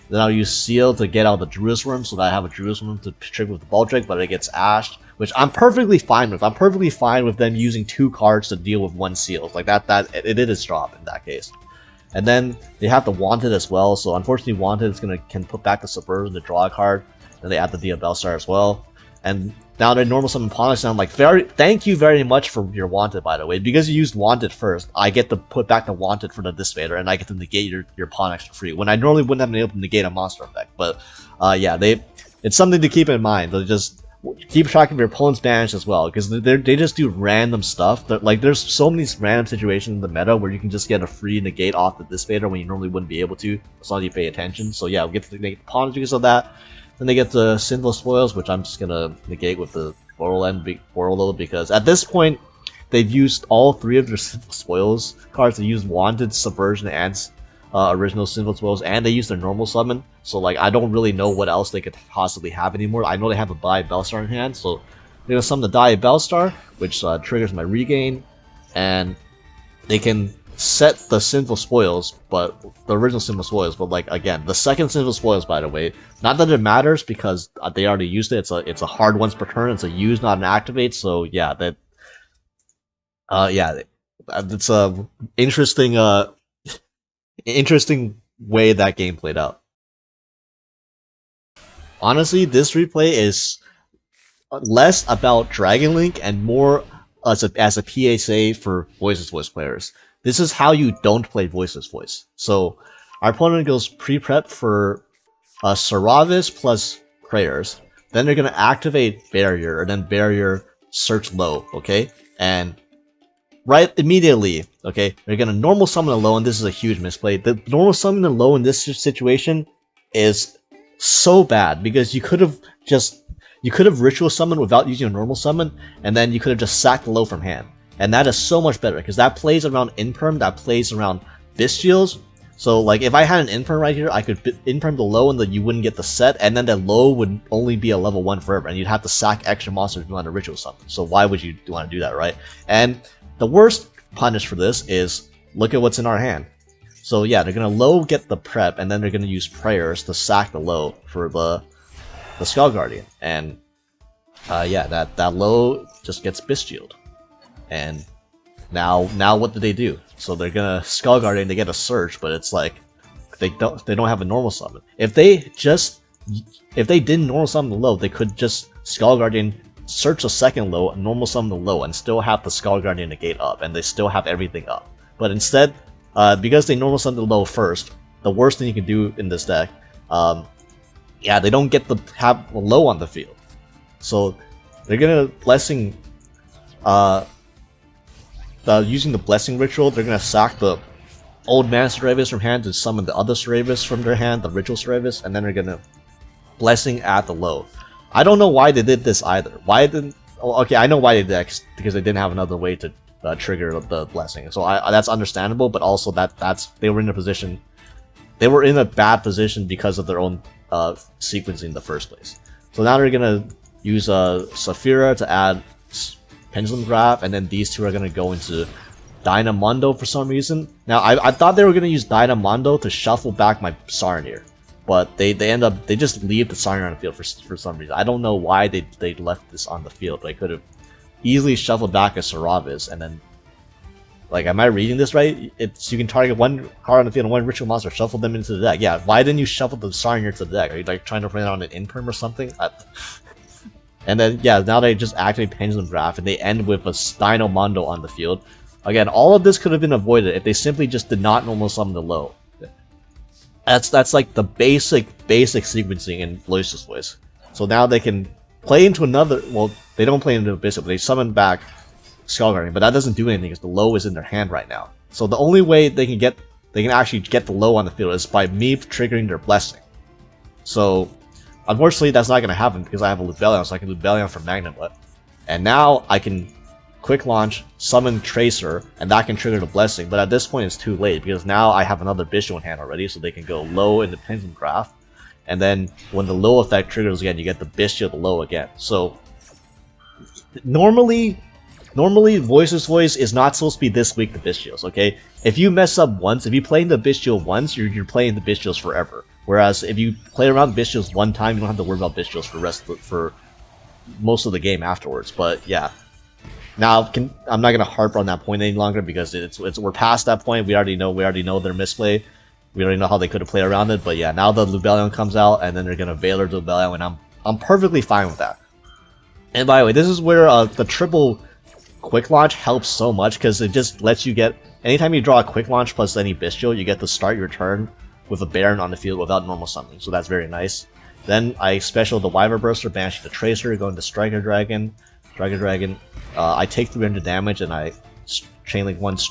[SPEAKER 1] Then I'll use Seal to get out the Druid's Worm, so that I have a Druid's Worm to trigger with the Baldric, but it gets ashed, which I'm perfectly fine with. I'm perfectly fine with them using 2 cards to deal with 1 Seal. Like it did its job in that case. And then they have the Wanted as well, so unfortunately Wanted can put back the Subversion to draw a card. Then they add the Diabellstar as well. And now their normal summon Ponix, and I'm like, thank you very much for your Wanted, by the way. Because you used Wanted first, I get to put back the Wanted for the Dissipator, and I get to negate your Ponix for free, when I normally wouldn't have been able to negate a monster effect. But yeah, it's something to keep in mind. They'll just keep track of your opponent's banish as well, because they just do random stuff. Like, there's so many random situations in the meta where you can just get a free negate off the Dissipator when you normally wouldn't be able to, as long as you pay attention. So yeah, we'll get to negate the Ponix because of that. Then they get the Sinful Spoils, which I'm just gonna negate with the Borrel because at this point they've used all 3 of their Sinful Spoils cards. They used Wanted, Subversion, and original Sinful Spoils, and they use their normal summon. So like, I don't really know what else they could possibly have anymore. I know they have a Diabellstar in hand, so they're gonna summon the Diabellstar, which triggers my regain, and they can set the Sinful Spoils, but the original Sinful Spoils, but like, again, the second Sinful Spoils, by the way, not that it matters because they already used it. It's a hard once per turn. It's a use, not an activate. So yeah, it's a interesting way that game played out. Honestly, this replay is less about Dragon Link and more as a PSA for Voiceless Voice players. This is how you don't play Voiceless Voice. So our opponent goes pre-prep for Saravis plus Prayers. Then they're going to activate Barrier, and then Barrier search low, okay? And right immediately, okay, they're going to normal summon a low, and this is a huge misplay. The normal summon a low in this situation is so bad, because you could have ritual summoned without using a normal summon, and then you could have just sacked the low from hand. And that is so much better, because that plays around Imperm, that plays around Bystials. So like, if I had an Imperm right here, I could Imperm the low and then you wouldn't get the set, and then the low would only be a level 1 forever, and you'd have to sack extra monsters if you want to ritual summon. So why would you want to do that, right? And the worst punish for this is, look at what's in our hand. So yeah, they're going to low get the prep, and then they're going to use Prayers to sack the low for the Skull Guardian. And yeah, that low just gets Bystialed. And now what do they do? So they're gonna Skull Guardian, they get a search, but it's like they don't have a normal summon. If they didn't normal summon the low, they could just Skull Guardian, search a second low, normal summon the low, and still have the Skull Guardian negate up, and they still have everything up. But instead, because they normal summon the low first, the worst thing you can do in this deck, yeah, they don't get to have a low on the field. So they're gonna Blessing, using the Blessing Ritual, they're gonna sack the old man Saravis from hand to summon the other Saravis from their hand, the Ritual Saravis, and then they're gonna Blessing at the low. I don't know why they did this either. Why didn't? Oh, okay, I know why they did, because they didn't have another way to trigger the Blessing. So that's understandable, but also they were in a position, they were in a bad position because of their own sequencing in the first place. So now they're gonna use Saphira to add Pendulum Graph, and then these two are going to go into Dynamondo for some reason. Now, I thought they were going to use Dynamondo to shuffle back my Sarnir, but they just leave the Sarnir on the field for some reason. I don't know why they left this on the field. They could have easily shuffled back a Saravis, and then, like, am I reading this right? It's, you can target one card on the field and one ritual monster, shuffle them into the deck. Yeah, why didn't you shuffle the Sarnir to the deck? Are you like trying to run on an Imperm or something? And then, yeah, now they just activate Pendulum Graph, and they end with a Dynamondo on the field. Again, all of this could have been avoided if they simply just did not normal summon the low. That's like the basic sequencing in Voiceless Voice. So now they can play into another, well, they don't play into a Bishop, they summon back Skull Guardian, but that doesn't do anything because the low is in their hand right now. So the only way they can actually get the low on the field is by me triggering their Blessing. So unfortunately, that's not going to happen because I have a Lubellion, so I can Lubellion for Magnetlet. And now I can quick launch, summon Tracer, and that can trigger the Blessing. But at this point, it's too late because now I have another Bystial in hand already, so they can go low in the Pendulum Graph. And then when the low effect triggers again, you get the Bystial the low again. So normally Voiceless Voice is not supposed to be this weak to Bystials, okay? If you mess up once, if you play the Bystial once, you're playing the Bystials forever. Whereas if you play around Bystials one time, you don't have to worry about Bystials for most of the game afterwards. But yeah, now I'm not gonna harp on that point any longer because we're past that point. We already know their misplay. We already know how they could have played around it. But yeah, now the Lubellion comes out, and then they're gonna Valor Lubellion, and I'm perfectly fine with that. And by the way, this is where the triple quick launch helps so much because it just lets you get anytime you draw a quick launch plus any Bystial, you get to start your turn with a Baron on the field without normal summoning. So that's very nice. Then I special the Wyver Burster, banish the Tracer, go into Striker Dragon. I take 300 damage and I chainlink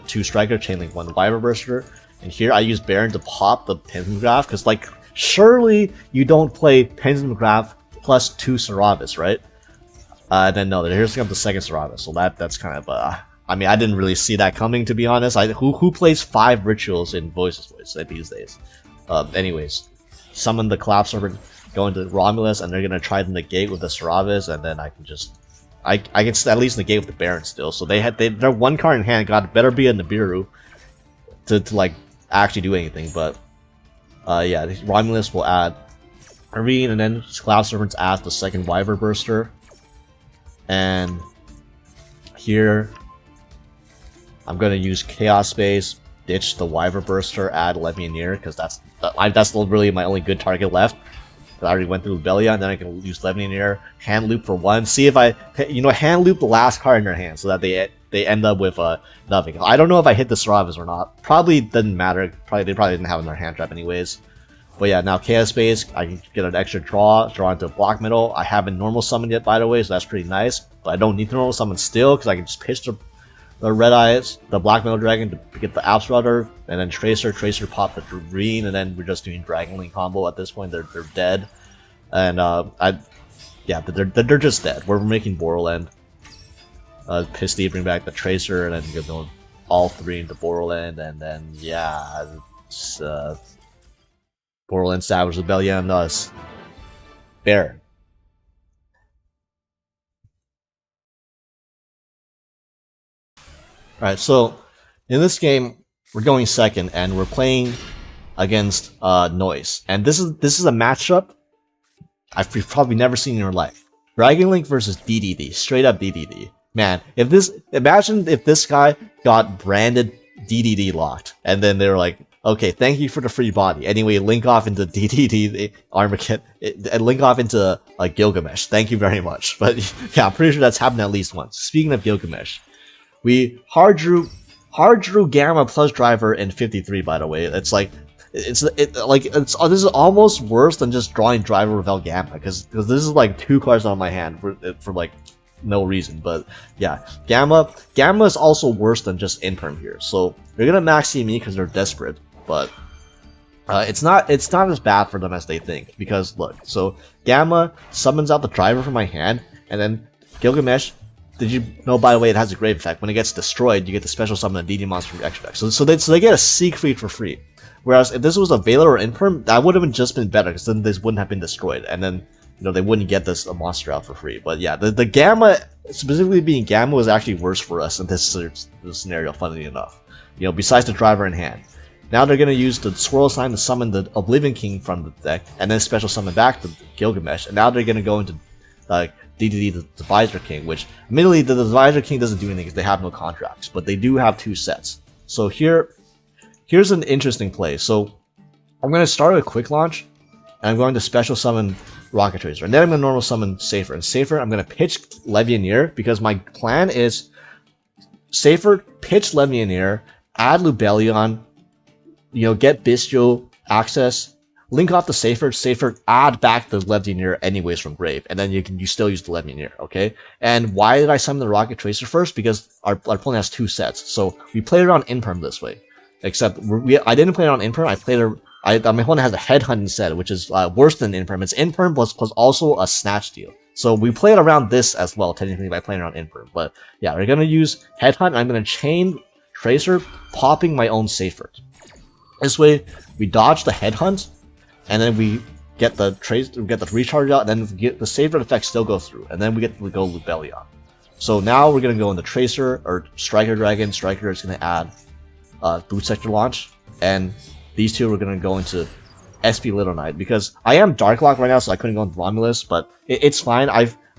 [SPEAKER 1] 2 Striker, chainlink 1 Wyver Burster. And here I use Baron to pop the Pensum Graph because like surely you don't play Pensum Graph plus 2 Saravis, right? Then no, here's the second Saravis, so that's kind of I mean, I didn't really see that coming, to be honest. Who plays 5 rituals in Voiceless Voice these days? Anyways, summon the Collapse Serpent, go into Romulus, and they're gonna try to negate with the Saravis, and then I can just I can at least negate with the Baron still. So their 1 card in hand. God, better be a Nibiru to like actually do anything. But yeah, Romulus will add Arene, and then Collapse Serpents adds the second Wyver Burster, and here I'm gonna use Chaos Space, ditch the Wyver Burster, add Levianeer, because that's really my only good target left. I already went through Lubellion, then I can use Levianeer, hand loop for 1, see if I hand loop the last card in their hand so that they end up with nothing. I don't know if I hit the Saravis or not. Probably doesn't matter. They probably didn't have in their hand trap anyways. But yeah, now Chaos Space, I can get an extra draw into Block Middle. I haven't normal summoned yet, by the way, so that's pretty nice. But I don't need to normal summon still because I can just pitch the Red Eyes, the Black Metal Dragon to get the Alps Rudder, and then Tracer pop the Green, and then we're just doing Dragon Link combo at this point. They're dead, and they're just dead. We're making Borderland. Pistey bring back the Tracer, and then you go all 3 into Borderland, and then yeah, it's, Borderland Savage Rebellion on us. Bear. Alright, so in this game, we're going second, and we're playing against Noise. And this is a matchup you've probably never seen in your life. Dragon Link versus DDD, straight up DDD. Man, imagine if this guy got branded DDD locked, and then they were like, okay, thank you for the free body. Anyway, link off into DDD Armageddon, and link off into Gilgamesh. Thank you very much. But yeah, I'm pretty sure that's happened at least once. Speaking of Gilgamesh, we hard drew Gamma plus Driver in 53. By the way, this is almost worse than just drawing Driver without Gamma, because this is like 2 cards on my hand for like no reason. But yeah, Gamma is also worse than just Imperm here. So they're gonna maxi me because they're desperate, but it's not as bad for them as they think, because look, so Gamma summons out the Driver from my hand, and then Gilgamesh. Did you know, by the way, it has a grave effect. When it gets destroyed, you get to special summon a DD monster from your extra deck. So they get a Siegfried for free. Whereas if this was a Valor or Imperm, that would have just been better, because then this wouldn't have been destroyed, and then they wouldn't get this monster out for free. But yeah, the Gamma, specifically being Gamma, was actually worse for us in this scenario, funnily enough. Besides the Driver in hand. Now they're gonna use the Swirl Sign to summon the Oblivion King from the deck, and then special summon back the Gilgamesh. And now they're gonna go into DDD the Divisor King, which admittedly the Divisor King doesn't do anything because they have no contracts, but they do have 2 sets. So here's an interesting play. So I'm going to start a quick launch, and I'm going to special summon Rocket Tracer, and then I'm going to normal summon Safer. And Safer, I'm going to pitch Levianeer, because my plan is Safer, pitch Levianeer, add Lubellion, get Bystial access, link off the Safer, add back the Levianeer anyways from grave, and then you still use the Levianeer, okay? And why did I summon the Rocket Tracer first? Because our opponent has 2 sets, so we played it on Imperm this way. Except I didn't play it on Imperm. I played my opponent has a Headhunt instead, which is worse than Imperm. It's Imperm plus also a Snatch Steal. So we played around this as well, technically, by playing it on Imperm. But yeah, we're gonna use Headhunt, and I'm gonna chain Tracer, popping my own Safer. This way, we dodge the Headhunt, and then we get the recharge out, and then the Safer effect still goes through, and then we go Lubellion. So now we're gonna go into Tracer or Striker Dragon. Striker is gonna add Boot Sector Launch, and these 2 are gonna go into SP Little Knight, because I am Darklock right now, so I couldn't go into Romulus, but it's fine.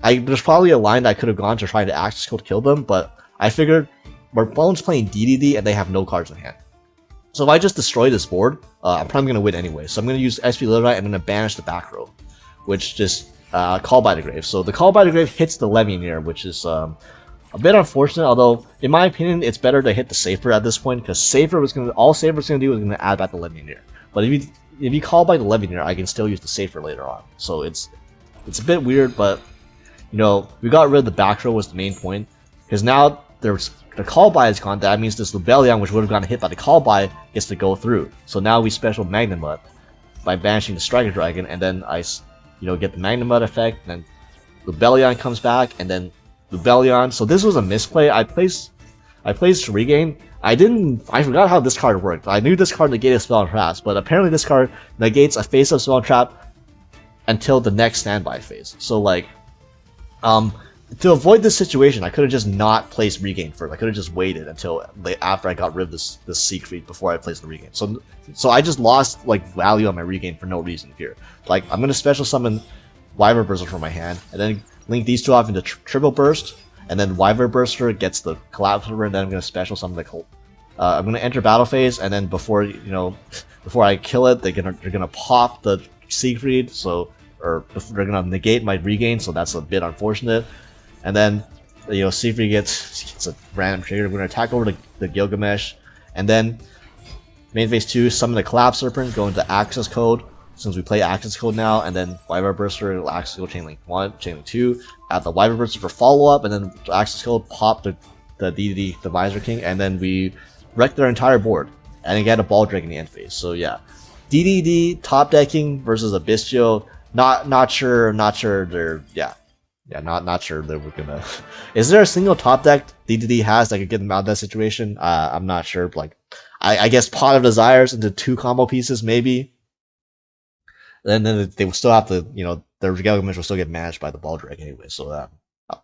[SPEAKER 1] There's probably a line that I could have gone to try to Access Code kill them, but I figured my opponent's playing DDD and they have no cards in hand. So if I just destroy this board, I'm probably going to win anyway. So I'm going to use SP Little Knight and I'm going to banish the back row, which just Call by the Grave. So the Call by the Grave hits the Levianeer, which is a bit unfortunate, although in my opinion it's better to hit the Safer at this point, because Safer was going to, all Safer was going to do was going to add back the Levianeer. But if you call by the Levianeer, I can still use the Safer later on. So it's a bit weird, but you know, we got rid of the back row was the main point, because now there's the call by is gone. That means this Lubellion, which would have gotten hit by the call by, gets to go through. So now we special Magnamut by banishing the Striker Dragon, and then I, you know, get the Magnamut effect, and then Lubellion comes back, and then Lubellion. So this was a misplay. I placed Regain. I forgot how this card worked. I knew this card negated Spell and Traps, but apparently this card negates a face-up Spell and Trap until the next standby phase. So like, to avoid this situation, I could have just not placed Regain first. I could have just waited until after I got rid of this Siegfried before I placed the Regain. So I just lost like value on my Regain for no reason here. Like, I'm gonna special summon Wyvern Burster from my hand, and then link these two off into Triple Burst, and then Wyvern Burster gets the Collapsible, and then I'm gonna special summon the I'm gonna enter battle phase, and then before I kill it, they're gonna pop the Siegfried, or they're gonna negate my Regain, so that's a bit unfortunate. And then, you know, Siegfried gets a random trigger. We're gonna attack over the Gilgamesh, and then main phase 2, summon the Collapse Serpent, go into Access Code, since we play Access Code now, and then Wyvern Burster, Access Code Chain Link 1, Chain Link 2, add the Wyvern Burster for follow-up, and then Access Code, pop the DDD, the Visor King, and then we wreck their entire board, and then get a Ball Drag in the end phase. So yeah, DDD top decking versus a Bystial, not sure they're, not sure that we're gonna. Is there a single top deck DDD has that could get them out of that situation? I'm not sure. Like, I guess Pot of Desires into 2 combo pieces, maybe. And then they will still have to, you know, their Gilgamesh will still get managed by the Ball Drag anyway. So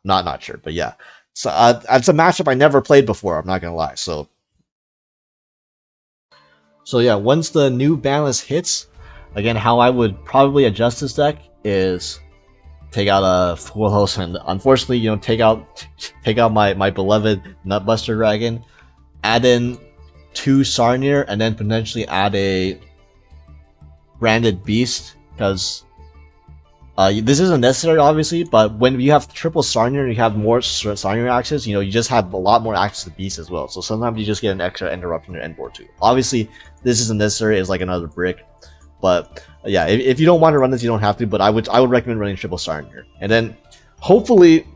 [SPEAKER 1] not sure, but yeah. So it's a matchup I never played before. I'm not gonna lie. So yeah, once the new Banlist hits, again, how I would probably adjust this deck is take out a Fuwalos and unfortunately, you know, take out my beloved Nutbuster Dragon, add in 2 Sarnier, and then potentially add a branded Beast, because this isn't necessary obviously, but when you have triple Sarnier, you have more Sarnier access, you know, you just have a lot more access to Beast as well. So sometimes you just get an extra interruption in your end board too. Obviously, this isn't necessary, it's like another brick. But yeah, if you don't want to run this, you don't have to. But I would recommend running triple Sarnier, and then hopefully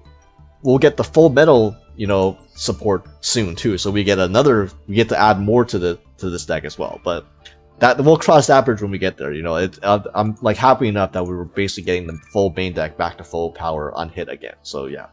[SPEAKER 1] we'll get the full metal, you know, support soon too. So we get to add more to this deck as well. But that we'll cross that bridge when we get there. You know, I'm like happy enough that we were basically getting the full main deck back to full power unhit again. So yeah.